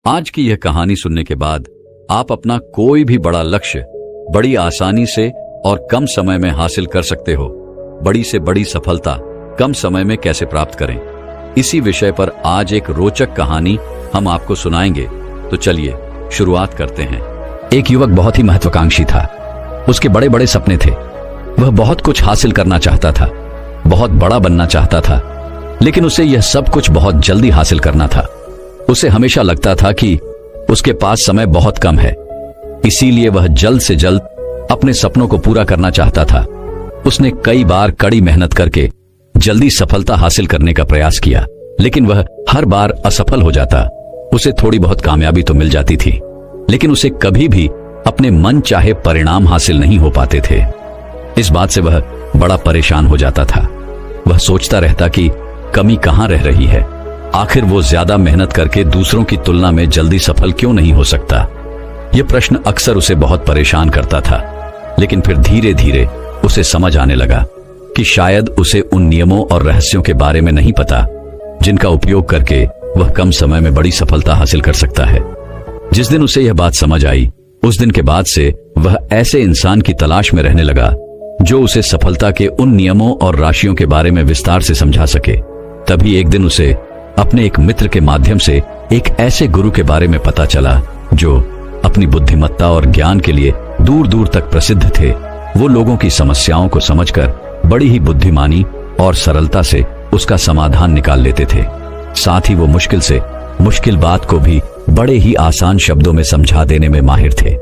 आज की यह कहानी सुनने के बाद आप अपना कोई भी बड़ा लक्ष्य बड़ी आसानी से और कम समय में हासिल कर सकते हो। बड़ी से बड़ी सफलता कम समय में कैसे प्राप्त करें, इसी विषय पर आज एक रोचक कहानी हम आपको सुनाएंगे। तो चलिए शुरुआत करते हैं। एक युवक बहुत ही महत्वाकांक्षी था। उसके बड़े बड़े सपने थे। वह बहुत कुछ हासिल करना चाहता था, बहुत बड़ा बनना चाहता था, लेकिन उसे यह सब कुछ बहुत जल्दी हासिल करना था। उसे हमेशा लगता था कि उसके पास समय बहुत कम है, इसीलिए वह जल्द से जल्द अपने सपनों को पूरा करना चाहता था। उसने कई बार कड़ी मेहनत करके जल्दी सफलता हासिल करने का प्रयास किया, लेकिन वह हर बार असफल हो जाता। उसे थोड़ी बहुत कामयाबी तो मिल जाती थी, लेकिन उसे कभी भी अपने मन चाहे परिणाम हासिल नहीं हो पाते थे। इस बात से वह बड़ा परेशान हो जाता था। वह सोचता रहता कि कमी कहां रह रही है, आखिर वो ज्यादा मेहनत करके दूसरों की तुलना में जल्दी सफल क्यों नहीं हो सकता। यह प्रश्न अक्सर उसे बहुत परेशान करता था, लेकिन फिर धीरे धीरे उसे समझ आने लगा कि शायद उसे उन नियमों और रहस्यों के बारे में नहीं पता जिनका उपयोग करके वह कम समय में बड़ी सफलता हासिल कर सकता है। जिस दिन उसे यह बात समझ आई, उस दिन के बाद से वह ऐसे इंसान की तलाश में रहने लगा जो उसे सफलता के उन नियमों और राशियों के बारे में विस्तार से समझा सके। तभी एक दिन उसे अपने एक मित्र के माध्यम से एक ऐसे गुरु के बारे में पता चला जो अपनी बुद्धिमत्ता और ज्ञान के लिए दूर दूर तक प्रसिद्ध थे। वो लोगों की समस्याओं को समझकर बड़ी ही बुद्धिमानी और सरलता से उसका समाधान निकाल लेते थे। साथ ही वो मुश्किल से मुश्किल बात को भी बड़े ही आसान शब्दों में समझा देने में माहिर थे।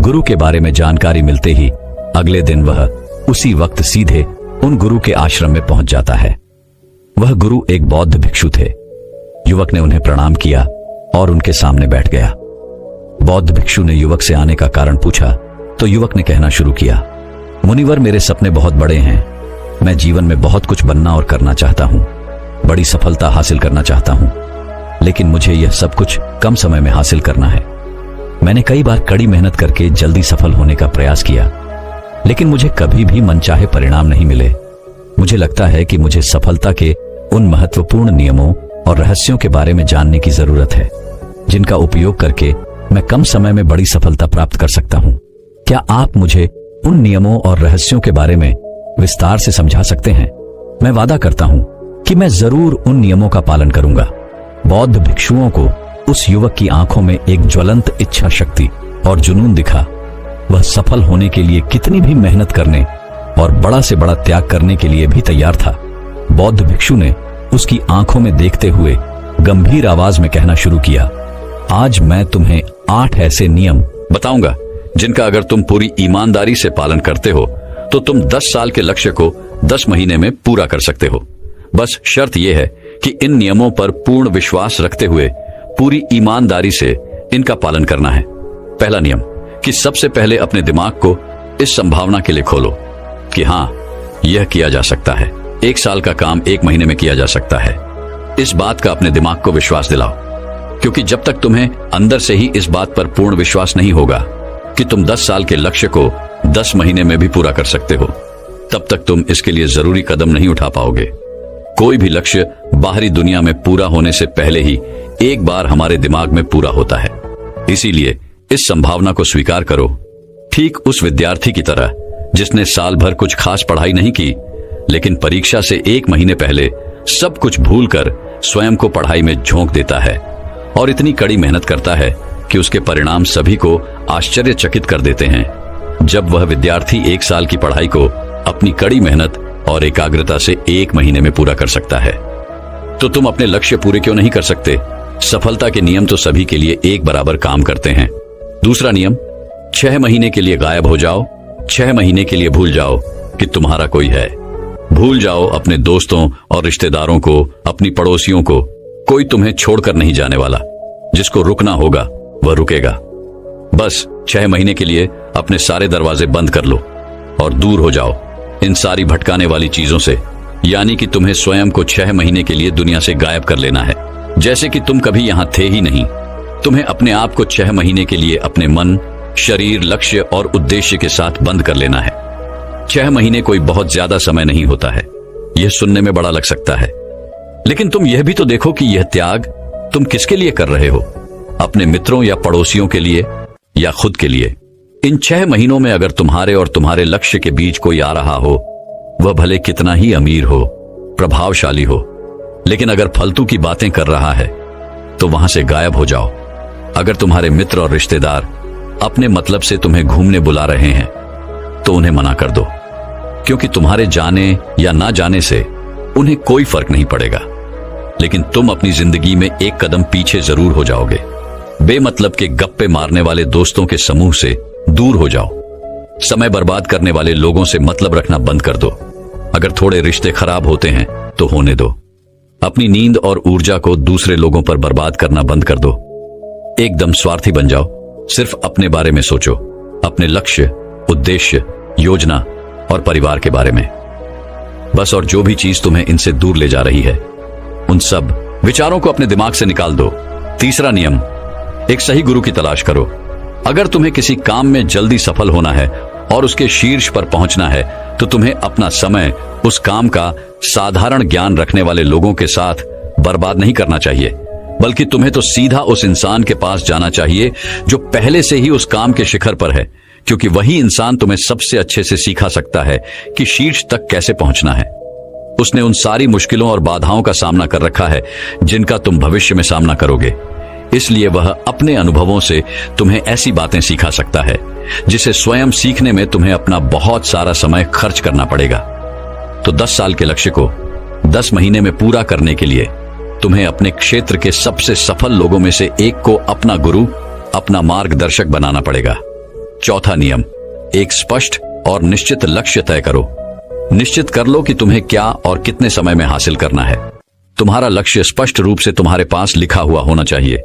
गुरु के बारे में जानकारी मिलते ही अगले दिन वह उसी वक्त सीधे उन गुरु के आश्रम में पहुंच जाता है। वह गुरु एक बौद्ध भिक्षु थे। युवक ने उन्हें प्रणाम किया और उनके सामने बैठ गया। बौद्ध भिक्षु ने युवक से आने का कारण पूछा तो युवक ने कहना शुरू किया, मुनिवर, मेरे सपने बहुत बड़े हैं। मैं जीवन में बहुत कुछ बनना और करना चाहता हूं, बड़ी सफलता हासिल करना चाहता हूं, लेकिन मुझे यह सब कुछ कम समय में हासिल करना है। मैंने कई बार कड़ी मेहनत करके जल्दी सफल होने का प्रयास किया, लेकिन मुझे कभी भी मनचाहे परिणाम नहीं मिले। मुझे लगता है कि मुझे सफलता के उन महत्वपूर्ण नियमों और रहस्यों के बारे में जानने की जरूरत है जिनका उपयोग करके मैं कम समय में बड़ी सफलता प्राप्त कर सकता हूं। क्या आप मुझे उन नियमों और रहस्यों के बारे में विस्तार से समझा सकते हैं? मैं वादा करता हूं कि मैं जरूर उन नियमों का पालन करूंगा। बौद्ध भिक्षुओं को उस युवक की आंखों में एक ज्वलंत इच्छा शक्ति और जुनून दिखा। वह सफल होने के लिए कितनी भी मेहनत करने और बड़ा से बड़ा त्याग करने के लिए भी तैयार था। बौद्ध भिक्षु ने उसकी आंखों में देखते हुए गंभीर आवाज में कहना शुरू किया, आज मैं तुम्हें 8 ऐसे नियम बताऊंगा जिनका अगर तुम पूरी ईमानदारी से पालन करते हो तो तुम 10 साल के लक्ष्य को 10 महीने में पूरा कर सकते हो। बस शर्त यह है कि इन नियमों पर पूर्ण विश्वास रखते हुए पूरी ईमानदारी से इनका पालन करना है। पहला नियम कि सबसे पहले अपने दिमाग को इस संभावना के लिए खोलो कि हां, यह किया जा सकता है। 1 साल का काम 1 महीने में किया जा सकता है। इस बात का अपने दिमाग को विश्वास दिलाओ, क्योंकि जब तक तुम्हें अंदर से ही इस बात पर पूर्ण विश्वास नहीं होगा कि तुम 10 साल के लक्ष्य को 10 महीने में भी पूरा कर सकते हो, तब तक तुम इसके लिए जरूरी कदम नहीं उठा पाओगे। कोई भी लक्ष्य बाहरी दुनिया में पूरा होने से पहले ही एक बार हमारे दिमाग में पूरा होता है। इसीलिए इस संभावना को स्वीकार करो। ठीक उस विद्यार्थी की तरह जिसने साल भर कुछ खास पढ़ाई नहीं की, लेकिन परीक्षा से 1 महीने पहले सब कुछ भूलकर स्वयं को पढ़ाई में झोंक देता है और इतनी कड़ी मेहनत करता है कि उसके परिणाम सभी को आश्चर्यचकित कर देते हैं। जब वह विद्यार्थी 1 साल की पढ़ाई को अपनी कड़ी मेहनत और एकाग्रता से 1 महीने में पूरा कर सकता है, तो तुम अपने लक्ष्य पूरे क्यों नहीं कर सकते? सफलता के नियम तो सभी के लिए एक बराबर काम करते हैं। दूसरा नियम, 6 महीने के लिए गायब हो जाओ, 6 महीने के लिए भूल जाओ कि तुम्हारा कोई है। भूल जाओ अपने दोस्तों और रिश्तेदारों को, अपनी पड़ोसियों को। कोई तुम्हें छोड़कर नहीं जाने वाला। जिसको रुकना होगा वह रुकेगा। बस 6 महीने के लिए अपने सारे दरवाजे बंद कर लो और दूर हो जाओ इन सारी भटकाने वाली चीजों से। यानी कि तुम्हें स्वयं को 6 महीने के लिए दुनिया से गायब कर लेना है, जैसे कि तुम कभी यहां थे ही नहीं। तुम्हें अपने आप को 6 महीने के लिए अपने मन, शरीर, लक्ष्य और उद्देश्य के साथ बंद कर लेना है। 6 महीने कोई बहुत ज्यादा समय नहीं होता है। यह सुनने में बड़ा लग सकता है, लेकिन तुम यह भी तो देखो कि यह त्याग तुम किसके लिए कर रहे हो। अपने मित्रों या पड़ोसियों के लिए या खुद के लिए। इन 6 महीनों में अगर तुम्हारे और तुम्हारे लक्ष्य के बीच कोई आ रहा हो, वह भले कितना ही अमीर हो, प्रभावशाली हो, लेकिन अगर फालतू की बातें कर रहा है तो वहां से गायब हो जाओ। अगर तुम्हारे मित्र और रिश्तेदार अपने मतलब से तुम्हें घूमने बुला रहे हैं तो उन्हें मना कर दो, क्योंकि तुम्हारे जाने या ना जाने से उन्हें कोई फर्क नहीं पड़ेगा, लेकिन तुम अपनी जिंदगी में एक कदम पीछे जरूर हो जाओगे। बेमतलब के गप्पे मारने वाले दोस्तों के समूह से दूर हो जाओ। समय बर्बाद करने वाले लोगों से मतलब रखना बंद कर दो। अगर थोड़े रिश्ते खराब होते हैं तो होने दो। अपनी नींद और ऊर्जा को दूसरे लोगों पर बर्बाद करना बंद कर दो। एकदम स्वार्थी बन जाओ। सिर्फ अपने बारे में सोचो, अपने लक्ष्य, उद्देश्य, योजना और परिवार के बारे में बस। और जो भी चीज तुम्हें इनसे दूर ले जा रही है, उन सब विचारों को अपने दिमाग से निकाल दो। तीसरा नियम, एक सही गुरु की तलाश करो। अगर तुम्हें किसी काम में जल्दी सफल होना है और उसके शीर्ष पर पहुंचना है, तो तुम्हें अपना समय उस काम का साधारण ज्ञान रखने वाले लोगों के साथ बर्बाद नहीं करना चाहिए, बल्कि तुम्हें तो सीधा उस इंसान के पास जाना चाहिए जो पहले से ही उस काम के शिखर पर है, क्योंकि वही इंसान तुम्हें सबसे अच्छे से सिखा सकता है कि शीर्ष तक कैसे पहुंचना है। उसने उन सारी मुश्किलों और बाधाओं का सामना कर रखा है जिनका तुम भविष्य में सामना करोगे, इसलिए वह अपने अनुभवों से तुम्हें ऐसी बातें सिखा सकता है जिसे स्वयं सीखने में तुम्हें अपना बहुत सारा समय खर्च करना पड़ेगा। तो 10 साल के लक्ष्य को 10 महीने में पूरा करने के लिए तुम्हें अपने क्षेत्र के सबसे सफल लोगों में से एक को अपना गुरु, अपना मार्गदर्शक बनाना पड़ेगा। चौथा नियम, एक स्पष्ट और निश्चित लक्ष्य तय करो। निश्चित कर लो कि तुम्हें क्या और कितने समय में हासिल करना है। तुम्हारा लक्ष्य स्पष्ट रूप से तुम्हारे पास लिखा हुआ होना चाहिए।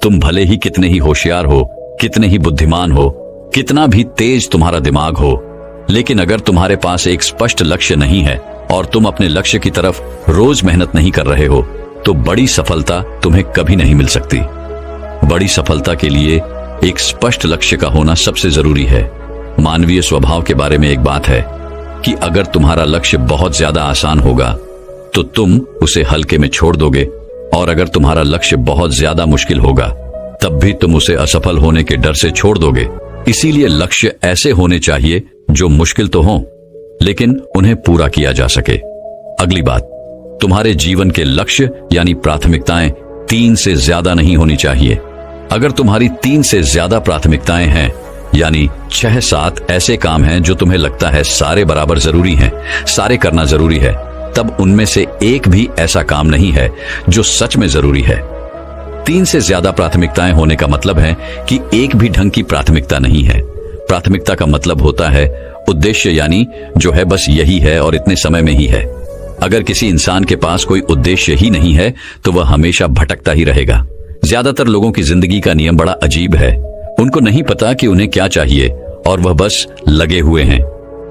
तुम भले ही कितने ही होशियार हो, कितने ही बुद्धिमान हो, कितना भी तेज तुम्हारा दिमाग हो, लेकिन अगर तुम्हारे पास एक स्पष्ट लक्ष्य नहीं है और तुम अपने लक्ष्य की तरफ रोज मेहनत नहीं कर रहे हो, तो बड़ी सफलता तुम्हें कभी नहीं मिल सकती। बड़ी सफलता के लिए एक स्पष्ट लक्ष्य का होना सबसे जरूरी है। मानवीय स्वभाव के बारे में एक बात है कि अगर तुम्हारा लक्ष्य बहुत ज्यादा आसान होगा तो तुम उसे हल्के में छोड़ दोगे, और अगर तुम्हारा लक्ष्य बहुत ज्यादा मुश्किल होगा तब भी तुम उसे असफल होने के डर से छोड़ दोगे। इसीलिए लक्ष्य ऐसे होने चाहिए जो मुश्किल तो हों, लेकिन उन्हें पूरा किया जा सके। अगली बात, तुम्हारे जीवन के लक्ष्य यानी प्राथमिकताएं 3 से ज्यादा नहीं होनी चाहिए। अगर तुम्हारी 3 से ज्यादा प्राथमिकताएं हैं, यानी 6-7 ऐसे काम हैं जो तुम्हें लगता है सारे बराबर जरूरी हैं, सारे करना जरूरी है, तब उनमें से एक भी ऐसा काम नहीं है जो सच में जरूरी है। 3 से ज्यादा प्राथमिकताएं होने का मतलब है कि एक भी ढंग की प्राथमिकता नहीं है। प्राथमिकता का मतलब होता है उद्देश्य, यानी जो है बस यही है और इतने समय में ही है। अगर किसी इंसान के पास कोई उद्देश्य ही नहीं है तो वह हमेशा भटकता ही रहेगा। ज्यादातर लोगों की जिंदगी का नियम बड़ा अजीब है। उनको नहीं पता कि उन्हें क्या चाहिए और वह बस लगे हुए हैं।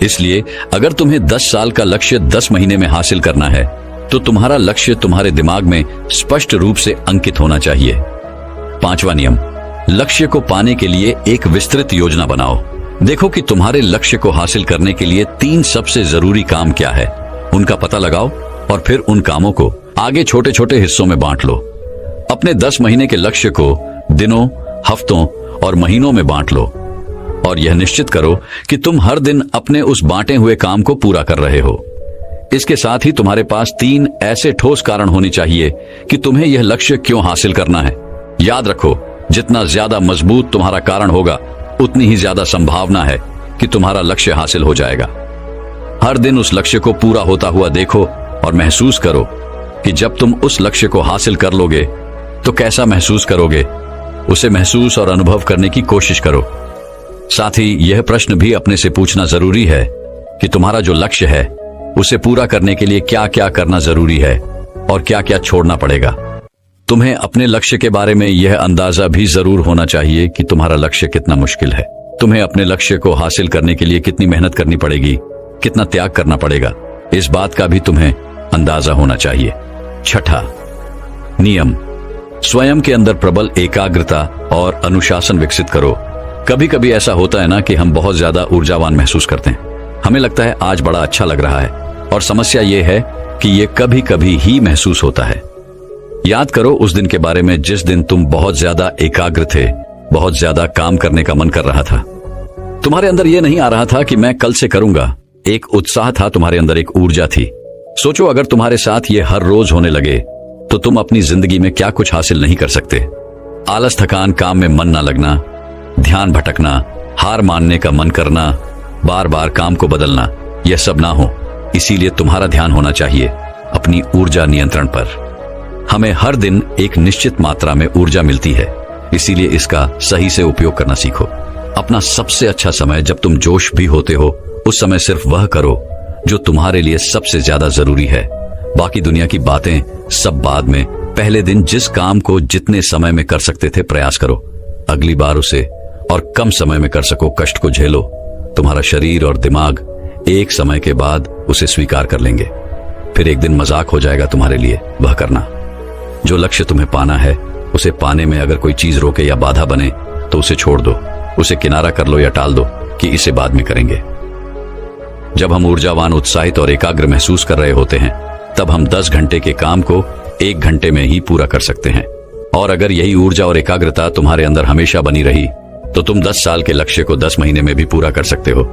इसलिए अगर तुम्हें 10 साल का लक्ष्य 10 महीने में हासिल करना है, तो तुम्हारा लक्ष्य तुम्हारे दिमाग में स्पष्ट रूप से अंकित होना चाहिए। 5वां नियम, लक्ष्य को पाने के लिए एक विस्तृत योजना बनाओ। देखो कि तुम्हारे लक्ष्य को हासिल करने के लिए 3 सबसे जरूरी काम क्या है, उनका पता लगाओ और फिर उन कामों को आगे छोटे छोटे हिस्सों में बांट लो। अपने 10 महीने के लक्ष्य को दिनों, हफ्तों और महीनों में बांट लो और यह निश्चित करो कि तुम हर दिन अपने उस बांटे हुए काम को पूरा कर रहे हो। इसके साथ ही तुम्हारे पास 3 ऐसे ठोस कारण होने चाहिए कि तुम्हें यह लक्ष्य क्यों हासिल करना है। याद रखो, जितना ज्यादा मजबूत तुम्हारा कारण होगा, उतनी ही ज्यादा संभावना है कि तुम्हारा लक्ष्य हासिल हो जाएगा। हर दिन उस लक्ष्य को पूरा होता हुआ देखो और महसूस करो कि जब तुम उस लक्ष्य को हासिल कर लोगे तो कैसा महसूस करोगे। उसे महसूस और अनुभव करने की कोशिश करो। साथ ही यह प्रश्न भी अपने से पूछना जरूरी है कि तुम्हारा जो लक्ष्य है उसे पूरा करने के लिए क्या क्या करना जरूरी है और क्या क्या छोड़ना पड़ेगा। तुम्हें अपने लक्ष्य के बारे में यह अंदाजा भी जरूर होना चाहिए कि तुम्हारा लक्ष्य कितना मुश्किल है। तुम्हें अपने लक्ष्य को हासिल करने के लिए कितनी मेहनत करनी पड़ेगी, कितना त्याग करना पड़ेगा, इस बात का भी तुम्हें अंदाजा होना चाहिए। 6वां नियम, स्वयं के अंदर प्रबल एकाग्रता और अनुशासन विकसित करो। कभी कभी ऐसा होता है ना कि हम बहुत ज्यादा ऊर्जावान महसूस करते हैं। हमें लगता है आज बड़ा अच्छा लग रहा है, और समस्या यह है कि यह कभी कभी ही महसूस होता है। याद करो उस दिन के बारे में जिस दिन तुम बहुत ज्यादा एकाग्र थे, बहुत ज्यादा काम करने का मन कर रहा था। तुम्हारे अंदर यह नहीं आ रहा था कि मैं कल से करूंगा। एक उत्साह था तुम्हारे अंदर, एक ऊर्जा थी। सोचो अगर तुम्हारे साथ ये हर रोज होने लगे तो तुम अपनी जिंदगी में क्या कुछ हासिल नहीं कर सकते। आलस, थकान, काम में मन ना लगना, ध्यान भटकना, हार मानने का मन करना, बार बार काम को बदलना, यह सब ना हो। इसीलिए तुम्हारा ध्यान होना चाहिए अपनी ऊर्जा नियंत्रण पर। हमें हर दिन एक निश्चित मात्रा में ऊर्जा मिलती है, इसीलिए इसका सही से उपयोग करना सीखो। अपना सबसे अच्छा समय जब तुम जोश भी होते हो, उस समय सिर्फ वह करो जो तुम्हारे लिए सबसे ज्यादा जरूरी है। बाकी दुनिया की बातें सब बाद में। पहले दिन जिस काम को जितने समय में कर सकते थे प्रयास करो, अगली बार उसे और कम समय में कर सको। कष्ट को झेलो, तुम्हारा शरीर और दिमाग एक समय के बाद उसे स्वीकार कर लेंगे। फिर एक दिन मजाक हो जाएगा तुम्हारे लिए वह करना। जो लक्ष्य तुम्हें पाना है, उसे पाने में अगर कोई चीज रोके या बाधा बने तो उसे छोड़ दो, उसे किनारा कर लो या टाल दो कि इसे बाद में करेंगे। जब हम ऊर्जावान, उत्साहित और एकाग्र महसूस कर रहे होते हैं, तब हम 10 घंटे के काम को 1 घंटे में ही पूरा कर सकते हैं। और अगर यही ऊर्जा और एकाग्रता तुम्हारे अंदर हमेशा बनी रही तो तुम 10 साल के लक्ष्य को 10 महीने में भी पूरा कर सकते हो।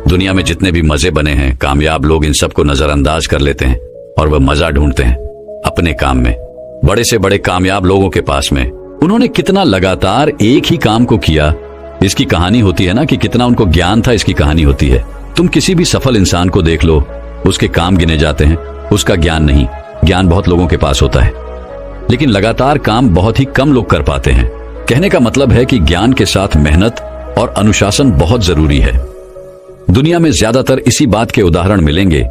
दुनिया में जितने भी मजे बने हैं, कामयाब लोग इन सबको नजरअंदाज कर लेते हैं और वह मजा ढूंढते हैं अपने काम में। बड़े से बड़े कामयाब लोगों के पास में उन्होंने कितना लगातार एक ही काम को किया, इसकी कहानी होती है ना, कि कितना उनको ज्ञान था, इसकी कहानी होती है। तुम किसी भी सफल इंसान को देख लो, उसके काम गिने जाते हैं, उसका ज्ञान नहीं। ज्ञान बहुत लोगों के पास होता है, लेकिन लगातार काम बहुत ही कम लोग कर पाते हैं। कहने का मतलब है कि ज्ञान के साथ मेहनत और अनुशासन बहुत जरूरी है। दुनिया में ज्यादातर इसी बात के उदाहरण मिलेंगे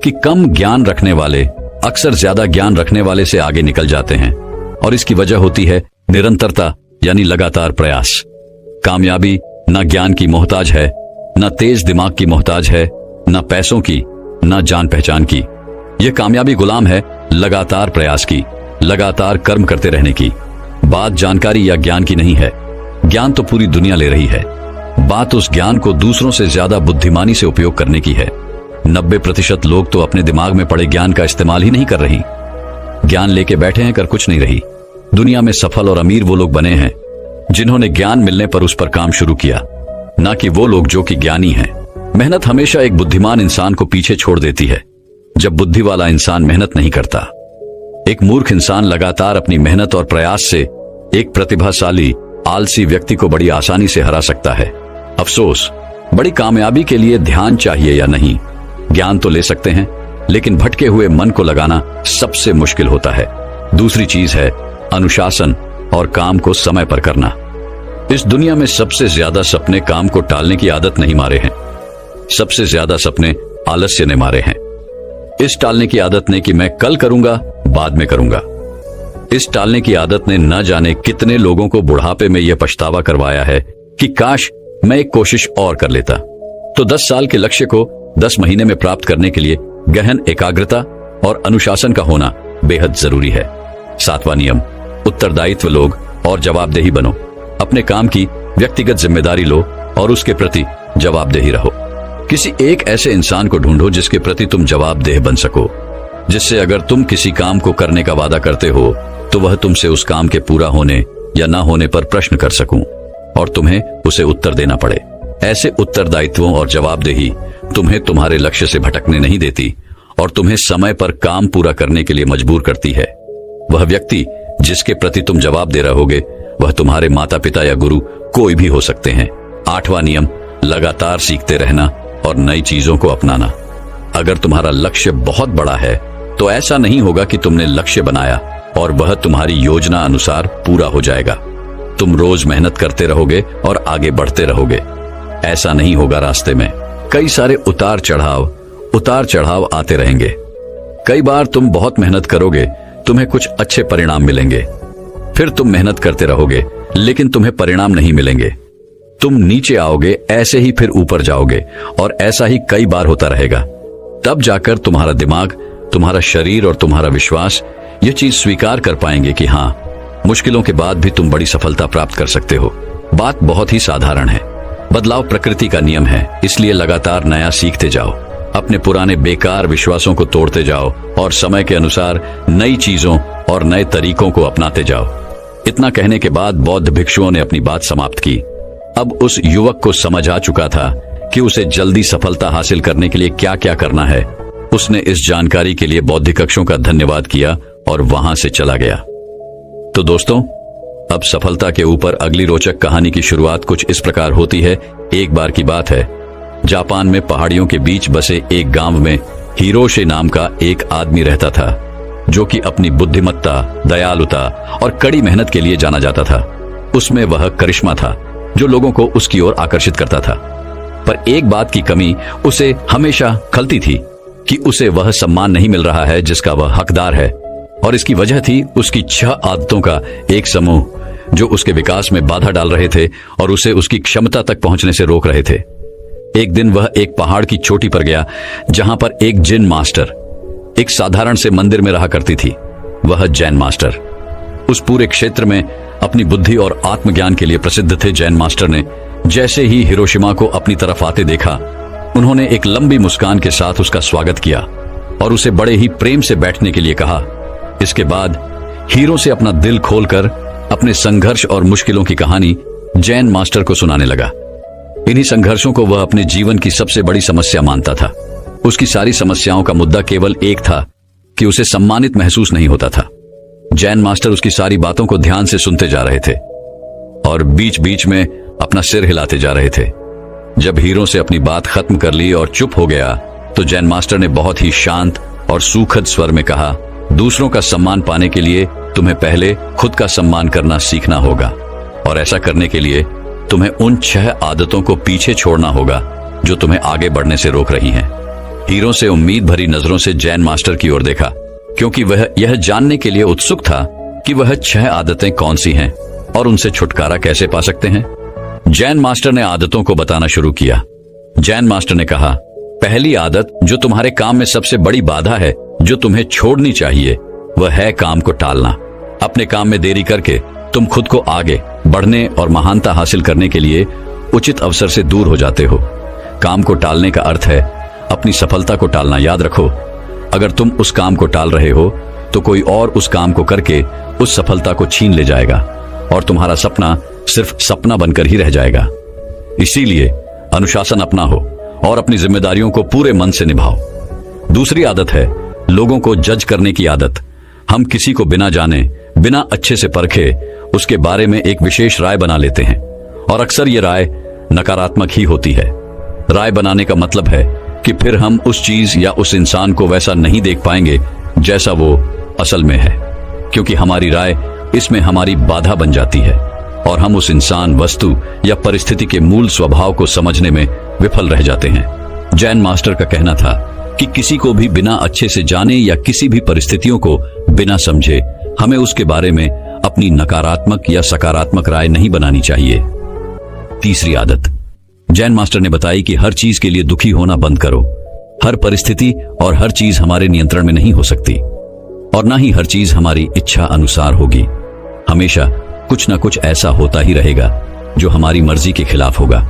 कि कम ज्ञान रखने वाले अक्सर ज्यादा ज्ञान रखने वाले से आगे निकल जाते हैं, और इसकी वजह होती है निरंतरता, यानी लगातार प्रयास। कामयाबी न ज्ञान की मोहताज है, न तेज दिमाग की मोहताज है, न पैसों की, न जान पहचान की। यह कामयाबी गुलाम है लगातार प्रयास की, लगातार कर्म करते रहने की। बात जानकारी या ज्ञान की नहीं है, ज्ञान तो पूरी दुनिया ले रही है। बात उस ज्ञान को दूसरों से ज्यादा बुद्धिमानी से उपयोग करने की है। 90% लोग तो अपने दिमाग में पड़े ज्ञान का इस्तेमाल ही नहीं कर रही। ज्ञान लेके बैठे हैं, कर कुछ नहीं रही। दुनिया में सफल और अमीर वो लोग बने हैं जिन्होंने ज्ञान मिलने पर उस पर काम शुरू किया, ना कि वो लोग जो कि ज्ञानी हैं। मेहनत हमेशा एक बुद्धिमान इंसान को पीछे छोड़ देती है, जब बुद्धि वाला इंसान मेहनत नहीं करता। एक मूर्ख इंसान लगातार अपनी मेहनत और प्रयास से एक प्रतिभाशाली, आलसी व्यक्ति को बड़ी आसानी से हरा सकता है। अफसोस, बड़ी कामयाबी के लिए ध्यान चाहिए या नहीं। ज्ञान तो ले सकते हैं, लेकिन भटके हुए मन को लगाना सबसे मुश्किल होता है। दूसरी चीज है अनुशासन और काम को समय पर करना। इस दुनिया में सबसे ज्यादा सपने काम को टालने की आदत नहीं मारे हैं, सबसे ज्यादा सपने आलस्य ने मारे हैं। इस टालने की आदत ने कि मैं कल करूंगा, बाद में करूंगा। इस टालने की आदत ने न जाने कितने लोगों को बुढ़ापे में यह पछतावा करवाया है कि काश मैं एक कोशिश और कर लेता। तो 10 साल के लक्ष्य को 10 महीने में प्राप्त करने के लिए गहन एकाग्रता और अनुशासन का होना बेहद जरूरी है। 7वां नियम, उत्तरदायित्व लोग और जवाबदेही बनो। अपने काम की व्यक्तिगत जिम्मेदारी लो और उसके प्रति जवाबदेही रहो। किसी एक ऐसे इंसान को ढूंढो जिसके प्रति तुम जवाबदेह बन सको, जिससे अगर तुम किसी काम को करने का वादा करते हो तो वह तुमसे उस काम के पूरा होने या ना होने पर प्रश्न कर सकूं और तुम्हें उसे उत्तर देना पड़े। ऐसे उत्तरदायित्वों और जवाबदेही तुम्हें तुम्हारे लक्ष्य से भटकने नहीं देती और तुम्हें समय पर काम पूरा करने के लिए मजबूर करती है। वह व्यक्ति जिसके प्रति तुम जवाब दे रहोगे वह तुम्हारे माता पिता या गुरु कोई भी हो सकते हैं। 8वां नियम, लगातार सीखते रहना और नई चीजों को अपनाना। अगर तुम्हारा लक्ष्य बहुत बड़ा है तो ऐसा नहीं होगा कि तुमने लक्ष्य बनाया और वह तुम्हारी योजना अनुसार पूरा हो जाएगा। तुम रोज मेहनत करते रहोगे और आगे बढ़ते रहोगे। ऐसा नहीं होगा। रास्ते में कई सारे उतार चढ़ाव आते रहेंगे। कई बार तुम बहुत मेहनत करोगे, तुम्हें कुछ अच्छे परिणाम मिलेंगे। फिर तुम मेहनत करते रहोगे लेकिन तुम्हें परिणाम नहीं मिलेंगे। तुम नीचे आओगे, ऐसे ही फिर ऊपर जाओगे और ऐसा ही कई बार होता रहेगा। तब जाकर तुम्हारा दिमाग, तुम्हारा शरीर और तुम्हारा विश्वास ये चीज स्वीकार कर पाएंगे कि हाँ, मुश्किलों के बाद भी तुम बड़ी सफलता प्राप्त कर सकते हो। बात बहुत ही साधारण है। बदलाव प्रकृति का नियम है, इसलिए लगातार नया सीखते जाओ। अपने पुराने बेकार विश्वासों को तोड़ते जाओ और समय के अनुसार नई चीजों और नए तरीकों को अपनाते जाओ। इतना कहने के बाद बौद्ध भिक्षुओं ने अपनी बात समाप्त की। अब उस युवक को समझ आ चुका था कि उसे जल्दी सफलता हासिल करने के लिए क्या क्या करना है। उसने इस जानकारी के लिए बौद्ध कक्षों का धन्यवाद किया और वहां से चला गया। तो दोस्तों, अब सफलता के ऊपर अगली रोचक कहानी की शुरुआत कुछ इस प्रकार होती है। एक बार की बात है, जापान में पहाड़ियों के बीच बसे एक गांव में हिरोशे नाम का एक आदमी रहता था, जो कि अपनी बुद्धिमत्ता, दयालुता और कड़ी मेहनत के लिए जाना जाता था। उसमें वह करिश्मा था जो लोगों को उसकी ओर आकर्षित करता था। पर एक बात की कमी उसे हमेशा खलती थी कि उसे वह सम्मान नहीं मिल रहा है जिसका वह हकदार है, और इसकी वजह थी उसकी 6 आदतों का एक समूह जो उसके विकास में बाधा डाल रहे थे और उसे उसकी क्षमता तक पहुंचने से रोक रहे थे। एक दिन वह एक पहाड़ की चोटी पर गया जहां पर एक जिन मास्टर एक साधारण से मंदिर में रहा करती थी। वह जैन मास्टर उस पूरे क्षेत्र में अपनी बुद्धि और आत्मज्ञान के लिए प्रसिद्ध थे। जैन मास्टर ने जैसे ही हिरोशिमा को अपनी तरफ आते देखा, उन्होंने एक लंबी मुस्कान के साथ उसका स्वागत किया और उसे बड़े ही प्रेम से बैठने के लिए कहा। इसके बाद हीरो से अपना दिल खोलकर अपने संघर्ष और मुश्किलों की कहानी जैन मास्टर को सुनाने लगा। इन्हीं संघर्षों को वह अपने जीवन की सबसे बड़ी समस्या मानता था। उसकी सारी समस्याओं का मुद्दा केवल एक था कि उसे सम्मानित महसूस नहीं होता था। जैन मास्टर उसकी सारी बातों को ध्यान से सुनते जा रहे थे और बीच बीच में अपना सिर हिलाते जा रहे थे। जब हीरो से अपनी बात खत्म कर ली और चुप हो गया, तो जैन मास्टर ने बहुत ही शांत और सुखद स्वर में कहा, दूसरों का सम्मान पाने के लिए तुम्हें पहले खुद का सम्मान करना सीखना होगा, और ऐसा करने के लिए तुम्हें उन 6 आदतों को पीछे छोड़ना होगा जो तुम्हें आगे बढ़ने से रोक रही हैं। हीरो से उम्मीद भरी नजरों से जैन मास्टर की ओर देखा, क्योंकि वह यह जानने के लिए उत्सुक था कि वह 6 आदतें कौन सी हैं और उनसे छुटकारा कैसे पा सकते हैं। जैन मास्टर ने आदतों को बताना शुरू किया। जैन मास्टर ने कहा, पहली आदत जो तुम्हारे काम में सबसे बड़ी बाधा है, जो तुम्हें छोड़नी चाहिए, वह है काम को टालना। अपने काम में देरी करके तुम खुद को आगे बढ़ने और महानता हासिल करने के लिए उचित अवसर से दूर हो जाते हो। काम को टालने का अर्थ है अपनी सफलता को टालना। याद रखो, अगर तुम उस काम को टाल रहे हो तो कोई और उस काम को करके उस सफलता को छीन ले जाएगा और तुम्हारा सपना सिर्फ सपना बनकर ही रह जाएगा। इसीलिए अनुशासन अपना हो और अपनी जिम्मेदारियों को पूरे मन से निभाओ। दूसरी आदत है लोगों को जज करने की आदत। हम किसी को बिना जाने, बिना अच्छे से परखे उसके बारे में एक विशेष राय बना लेते हैं, और अक्सर ये राय नकारात्मक ही होती है। राय बनाने का मतलब है कि फिर हम उस चीज या उस इंसान को वैसा नहीं देख पाएंगे जैसा वो असल में है, क्योंकि हमारी राय इसमें हमारी बाधा बन जाती है और हम उस इंसान, वस्तु या परिस्थिति के मूल स्वभाव को समझने में विफल रह जाते हैं। जैन मास्टर का कहना था कि किसी को भी बिना अच्छे से जाने या किसी भी परिस्थितियों को बिना समझे हमें उसके बारे में अपनी नकारात्मक या सकारात्मक राय नहीं बनानी चाहिए। तीसरी आदत जैन मास्टर ने बताई कि हर चीज के लिए दुखी होना बंद करो। हर परिस्थिति और हर चीज हमारे नियंत्रण में नहीं हो सकती, और ना ही हर चीज हमारी इच्छा अनुसार होगी। हमेशा कुछ ना कुछ ऐसा होता ही रहेगा जो हमारी मर्जी के खिलाफ होगा।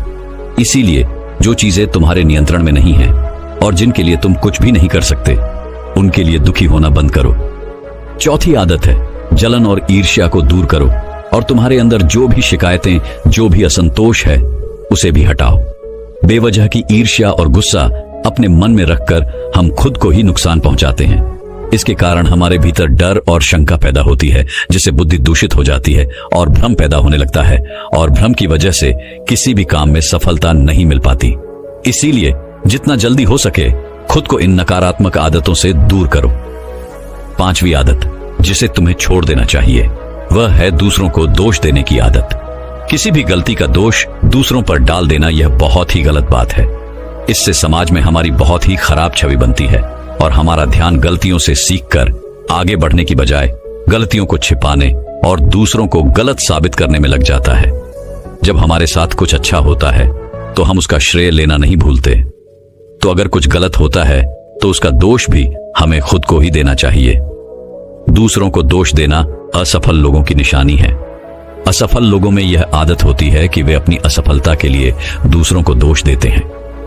इसीलिए जो चीजें तुम्हारे नियंत्रण में नहीं हैं और जिनके लिए तुम कुछ भी नहीं कर सकते, उनके लिए दुखी होना बंद करो। चौथी आदत है जलन और ईर्ष्या को दूर करो, और तुम्हारे अंदर जो भी शिकायतें, जो भी असंतोष है, उसे भी हटाओ। बेवजह की ईर्ष्या और गुस्सा अपने मन में रखकर हम खुद को ही नुकसान पहुंचाते हैं। इसके कारण हमारे भीतर डर और शंका पैदा होती है, जिससे बुद्धि दूषित हो जाती है और भ्रम पैदा होने लगता है, और भ्रम की वजह से किसी भी काम में सफलता नहीं मिल पाती। इसीलिए जितना जल्दी हो सके खुद को इन नकारात्मक आदतों से दूर करो। पांचवी आदत जिसे तुम्हें छोड़ देना चाहिए, वह है दूसरों को दोष देने की आदत। किसी भी गलती का दोष दूसरों पर डाल देना यह बहुत ही गलत बात है। इससे समाज में हमारी बहुत ही खराब छवि बनती है और हमारा ध्यान गलतियों से सीखकर आगे बढ़ने की बजाय गलतियों को छिपाने और दूसरों को गलत साबित करने में लग जाता है। जब हमारे साथ कुछ अच्छा होता है तो हम उसका श्रेय लेना नहीं भूलते, तो अगर कुछ गलत होता है तो उसका दोष भी हमें खुद को ही देना चाहिए। दूसरों को दोष देना असफल लोगों की निशानी है। असफल लोगों में यह आदत होती है कि वे अपनी असफलता के लिए दूसरों को दोष देते हैं।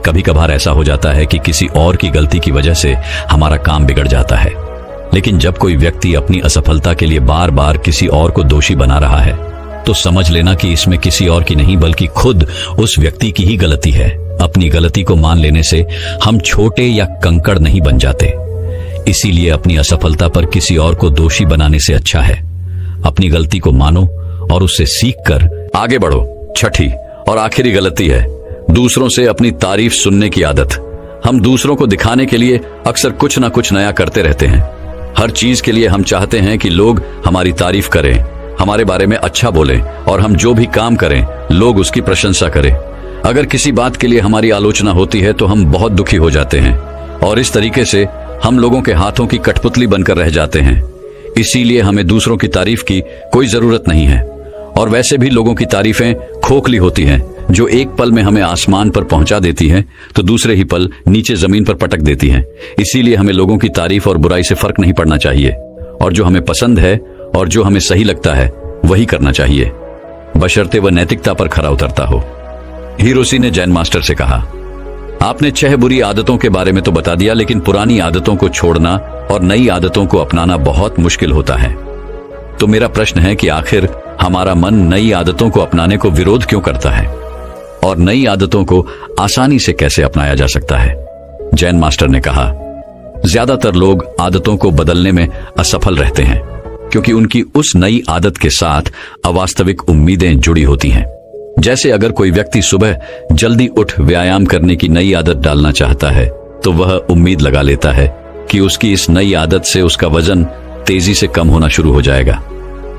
कभी कभार ऐसा हो जाता है कि किसी और की गलती की वजह से हमारा काम बिगड़ जाता है, लेकिन जब कोई व्यक्ति अपनी असफलता के लिए बार बार किसी और को दोषी बना रहा है तो समझ लेना कि इसमें किसी और की नहीं बल्कि खुद उस व्यक्ति की ही गलती है। अपनी गलती को मान लेने से हम छोटे या कंकड़ नहीं बन जाते। इसीलिए अपनी असफलता पर किसी और को दोषी बनाने से अच्छा है अपनी गलती को मानो और उससे सीखकर आगे बढ़ो। छठी और आखिरी गलती है दूसरों से अपनी तारीफ सुनने की आदत। हम दूसरों को दिखाने के लिए अक्सर कुछ ना कुछ नया करते रहते हैं। हर चीज के लिए हम चाहते हैं कि लोग हमारी तारीफ करें, हमारे बारे में अच्छा बोलें और हम जो भी काम करें लोग उसकी प्रशंसा करें। अगर किसी बात के लिए हमारी आलोचना होती है तो हम बहुत दुखी हो जाते हैं और इस तरीके से हम लोगों के हाथों की कठपुतली बनकर रह जाते हैं। इसीलिए हमें दूसरों की तारीफ की कोई जरूरत नहीं है। और वैसे भी लोगों की तारीफें खोखली होती हैं जो एक पल में हमें आसमान पर पहुंचा देती हैं तो दूसरे ही पल नीचे जमीन पर पटक देती हैं। इसीलिए हमें लोगों की तारीफ और बुराई से फर्क नहीं पड़ना चाहिए और जो हमें पसंद है और जो हमें सही लगता है वही करना चाहिए, बशर्ते वह नैतिकता पर खरा उतरता हो। हिरोशी ने जैन मास्टर से कहा, आपने 6 बुरी आदतों के बारे में तो बता दिया, लेकिन पुरानी आदतों को छोड़ना और नई आदतों को अपनाना बहुत मुश्किल होता है। तो मेरा प्रश्न है कि आखिर हमारा मन नई आदतों को अपनाने को विरोध क्यों करता है और नई आदतों को आसानी से कैसे अपनाया जा सकता है? जैन मास्टर ने कहा, ज्यादातर लोग आदतों को बदलने में असफल रहते हैं क्योंकि उनकी उस नई आदत के साथ अवास्तविक उम्मीदें जुड़ी होती हैं। जैसे अगर कोई व्यक्ति सुबह जल्दी उठ व्यायाम करने की नई आदत डालना चाहता है तो वह उम्मीद लगा लेता है कि उसकी इस नई आदत से उसका वजन तेजी से कम होना शुरू हो जाएगा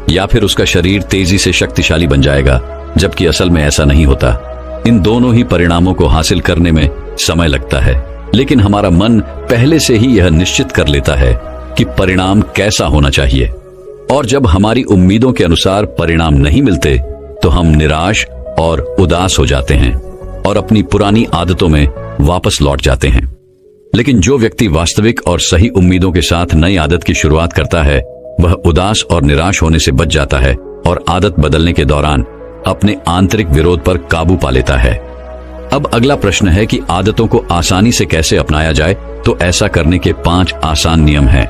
या फिर उसका शरीर तेजी से शक्तिशाली बन जाएगा, जबकि असल में ऐसा नहीं होता। इन दोनों ही परिणामों को हासिल करने में समय लगता है, लेकिन हमारा मन पहले से ही यह निश्चित कर लेता है कि परिणाम कैसा होना चाहिए। और जब हमारी उम्मीदों के अनुसार परिणाम नहीं मिलते तो हम निराश और उदास हो जाते हैं और अपनी पुरानी आदतों में वापस लौट जाते हैं। लेकिन जो व्यक्ति वास्तविक और सही उम्मीदों के साथ नई आदत की शुरुआत करता है वह उदास और निराश होने से बच जाता है और आदत बदलने के दौरान अपने आंतरिक विरोध पर काबू पा लेता है। अब अगला प्रश्न है कि आदतों को आसानी से कैसे अपनाया जाए। तो ऐसा करने के 5 आसान नियम हैं।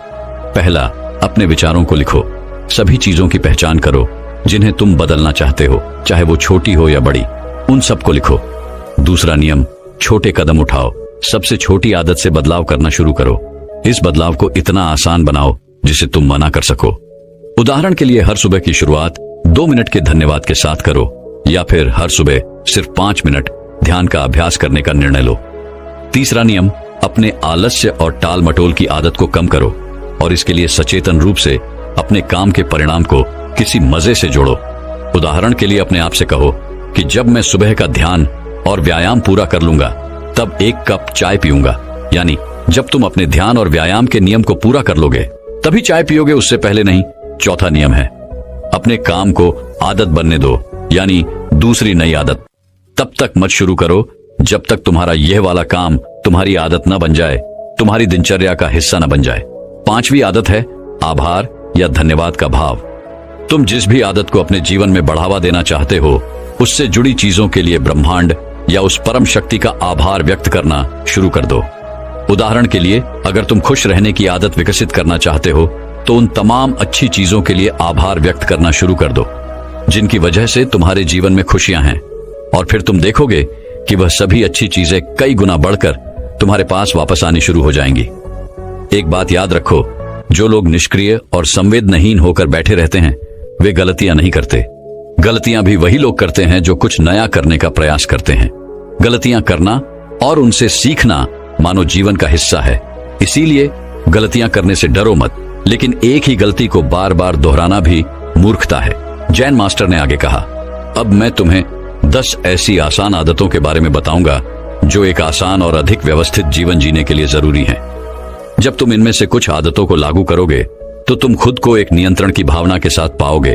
पहला, अपने विचारों को लिखो। सभी चीजों की पहचान करो जिन्हें तुम बदलना चाहते हो, चाहे वो छोटी हो या बड़ी, उन सबको लिखो। दूसरा नियम, छोटे कदम उठाओ। सबसे छोटी आदत से बदलाव करना शुरू करो। इस बदलाव को इतना आसान बनाओ जिसे तुम मना कर सको। उदाहरण के लिए हर सुबह की शुरुआत 2 मिनट के धन्यवाद के साथ करो या फिर हर सुबह सिर्फ 5 मिनट ध्यान का अभ्यास करने का निर्णय लो। तीसरा नियम, अपने आलस्य और टाल मटोल की आदत को कम करो और इसके लिए सचेतन रूप से अपने काम के परिणाम को किसी मजे से जोड़ो। उदाहरण के लिए अपने आप से कहो कि जब मैं सुबह का ध्यान और व्यायाम पूरा कर लूंगा तब 1 कप चाय पीऊंगा। यानी जब तुम अपने ध्यान और व्यायाम के नियम को पूरा कर लोगे तभी चाय पियोगे, उससे पहले नहीं। चौथा नियम है, अपने काम को आदत बनने दो, यानी दूसरी नई आदत तब तक मत शुरू करो जब तक तुम्हारा यह वाला काम तुम्हारी आदत न बन जाए, तुम्हारी दिनचर्या का हिस्सा न बन जाए। 5वीं आदत है आभार या धन्यवाद का भाव। तुम जिस भी आदत को अपने जीवन में बढ़ावा देना चाहते हो उससे जुड़ी चीजों के लिए ब्रह्मांड या उस परम शक्ति का आभार व्यक्त करना शुरू कर दो। उदाहरण के लिए अगर तुम खुश रहने की आदत विकसित करना चाहते हो तो उन तमाम अच्छी चीजों के लिए आभार व्यक्त करना शुरू कर दो जिनकी वजह से तुम्हारे जीवन में खुशियां हैं, और फिर तुम देखोगे कि वह सभी अच्छी चीजें कई गुना बढ़कर तुम्हारे पास वापस आनी शुरू हो जाएंगी। एक बात याद रखो, जो लोग निष्क्रिय और संवेदनहीन होकर बैठे रहते हैं वे गलतियां नहीं करते। गलतियां भी वही लोग करते हैं जो कुछ नया करने का प्रयास करते हैं। गलतियां करना और उनसे सीखना मानो जीवन का हिस्सा है। इसीलिए गलतियां करने से डरो मत, लेकिन एक ही गलती को बार बार दोहराना भी मूर्खता है। जैन मास्टर ने आगे कहा, अब मैं तुम्हें 10 ऐसी आसान आदतों के बारे में बताऊंगा जो एक आसान और अधिक व्यवस्थित जीवन जीने के लिए जरूरी हैं। जब तुम इनमें से कुछ आदतों को लागू करोगे तो तुम खुद को एक नियंत्रण की भावना के साथ पाओगे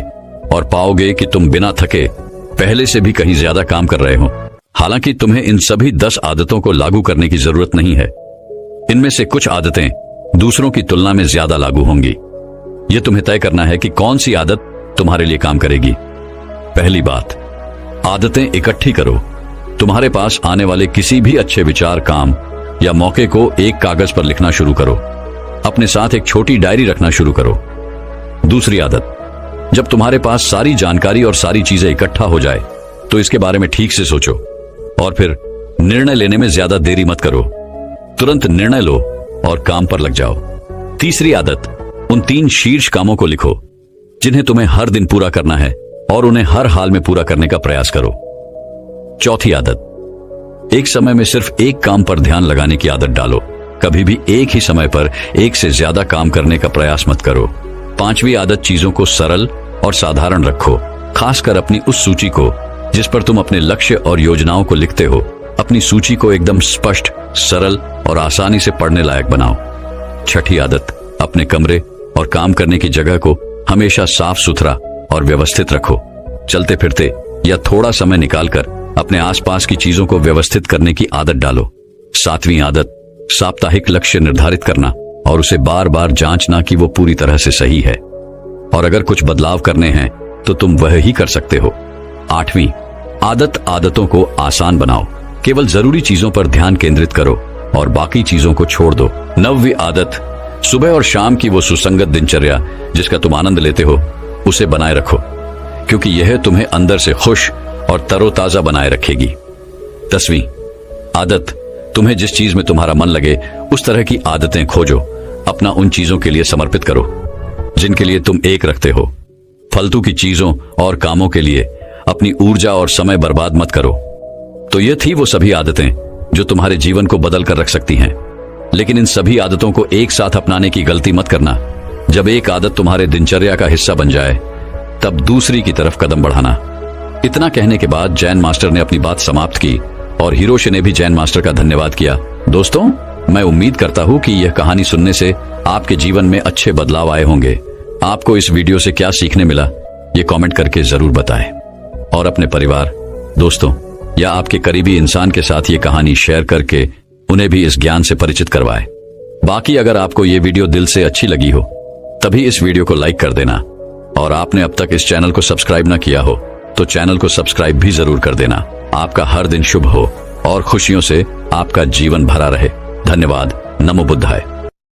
और पाओगे कि तुम बिना थके पहले से भी कहीं ज्यादा काम कर रहे हो। हालांकि तुम्हें इन सभी 10 आदतों को लागू करने की जरूरत नहीं है। इनमें से कुछ आदतें दूसरों की तुलना में ज्यादा लागू होंगी। यह तुम्हें तय करना है कि कौन सी आदत तुम्हारे लिए काम करेगी। पहली बात, आदतें इकट्ठी करो। तुम्हारे पास आने वाले किसी भी अच्छे विचार, काम या मौके को एक कागज पर लिखना शुरू करो। अपने साथ एक छोटी डायरी रखना शुरू करो। दूसरी आदत, जब तुम्हारे पास सारी जानकारी और सारी चीजें इकट्ठा हो जाए तो इसके बारे में ठीक से सोचो और फिर निर्णय लेने में ज्यादा देरी मत करो। तुरंत निर्णय लो और काम पर लग जाओ। तीसरी आदत, उन 3 शीर्ष कामों को लिखो जिन्हें तुम्हें हर दिन पूरा करना है और उन्हें हर हाल में पूरा करने का प्रयास करो। चौथी आदत, एक समय में सिर्फ एक काम पर ध्यान लगाने की आदत डालो। कभी भी एक ही समय पर एक से ज्यादा काम करने का प्रयास मत करो। पांचवी आदत, चीजों को सरल और साधारण रखो, खासकर अपनी उस सूची को जिस पर तुम अपने लक्ष्य और योजनाओं को लिखते हो। अपनी सूची को एकदम स्पष्ट, सरल और आसानी से पढ़ने लायक बनाओ। छठी आदत, अपने कमरे और काम करने की जगह को हमेशा साफ सुथरा और व्यवस्थित रखो। चलते फिरते या थोड़ा समय निकालकर अपने आसपास की चीजों को व्यवस्थित करने की आदत डालो। सातवीं आदत, साप्ताहिक लक्ष्य निर्धारित करना और उसे बार बार जांचना कि वो पूरी तरह से सही है, और अगर कुछ बदलाव करने हैं तो तुम वह ही कर सकते हो। आठवीं आदत, आदतों को आसान बनाओ। केवल जरूरी चीजों पर ध्यान केंद्रित करो और बाकी चीजों को छोड़ दो। नौवीं आदत, सुबह और शाम की वो सुसंगत दिनचर्या जिसका तुम आनंद लेते हो उसे बनाए रखो, क्योंकि यह तुम्हें अंदर से खुश और तरोताजा बनाए रखेगी। 10वीं आदत, तुम्हें जिस चीज में तुम्हारा मन लगे उस तरह की आदतें खोजो। अपना उन चीजों के लिए समर्पित करो जिनके लिए तुम एक रखते हो। फालतू की चीजों और कामों के लिए अपनी ऊर्जा और समय बर्बाद मत करो। तो ये थी वो सभी आदतें जो तुम्हारे जीवन को बदल कर रख सकती हैं। लेकिन इन सभी आदतों को एक साथ अपनाने की गलती मत करना। जब एक आदत तुम्हारे दिनचर्या का हिस्सा बन जाए तब दूसरी की तरफ कदम बढ़ाना। इतना कहने के बाद जैन मास्टर ने अपनी बात समाप्त की और हिरोशी ने भी जैन मास्टर का धन्यवाद किया। दोस्तों, मैं उम्मीद करता हूं कि यह कहानी सुनने से आपके जीवन में अच्छे बदलाव आए होंगे। आपको इस वीडियो से क्या सीखने मिला ये कमेंट करके जरूर बताएं और अपने परिवार, दोस्तों या आपके करीबी इंसान के साथ ये कहानी शेयर करके उन्हें भी इस ज्ञान से परिचित करवाएं। बाकी अगर आपको ये वीडियो दिल से अच्छी लगी हो तभी इस वीडियो को लाइक कर देना, और आपने अब तक इस चैनल को सब्सक्राइब ना किया हो तो चैनल को सब्सक्राइब भी जरूर कर देना। आपका हर दिन शुभ हो और खुशियों से आपका जीवन भरा रहे। धन्यवाद। नमो बुद्धाय।